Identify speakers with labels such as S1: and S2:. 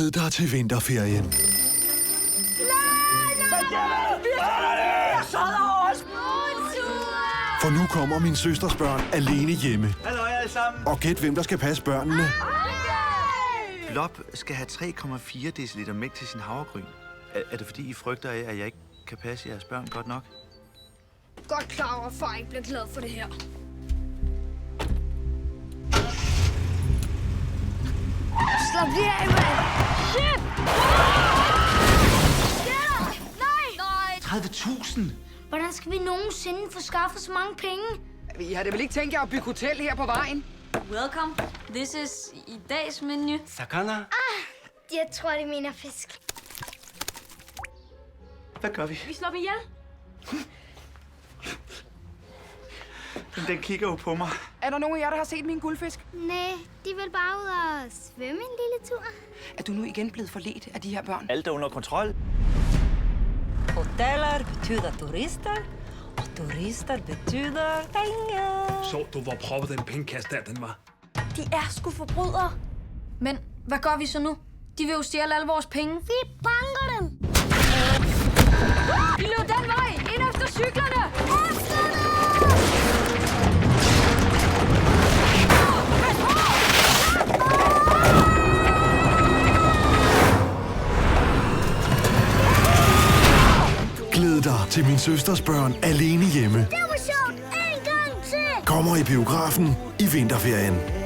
S1: Glæd dig til vinterferien. For nu kommer min søsters børn alene hjemme.
S2: Hallo alle sammen.
S1: Og gæt, hvem der skal passe børnene.
S2: Flop skal have 3,4 deciliter mælk til sin havregryn. Er det fordi, I frygter af, at jeg ikke kan passe jeres børn godt nok?
S3: Godt klar over, at far ikke bliver glad for det her. Slap lige af, mand! Shit! Nej!
S2: 30.000?
S3: Hvordan skal vi nogensinde få skaffet så mange penge?
S4: I har da vel ikke tænkt jer at bygge hotel her på vejen?
S5: Welcome. This is i dags menu.
S2: Sakana?
S3: Jeg tror, det mener fisk.
S2: Hvad gør vi?
S5: Vi slår dem ihjel.
S2: Den kigger jo på mig.
S4: Er der nogen af jer, der har set min guldfisk?
S3: Nej, de vil bare ud og svømme en lille tur.
S4: Er du nu igen blevet forledt af de her børn?
S2: Alt er under kontrol.
S6: Hoteller betyder turister, og turister betyder penge.
S7: Så du, hvor proppet den pengekasse der, den var?
S5: De er sgu forbrydere. Men hvad gør vi så nu? De vil jo stjæle alle vores penge.
S3: Vi banker dem!
S5: De løb den vej! Ind efter cyklerne!
S1: Glæd dig til min søsters børn alene hjemme.
S3: Det var sjovt! En gang til!
S1: Kommer i biografen i vinterferien.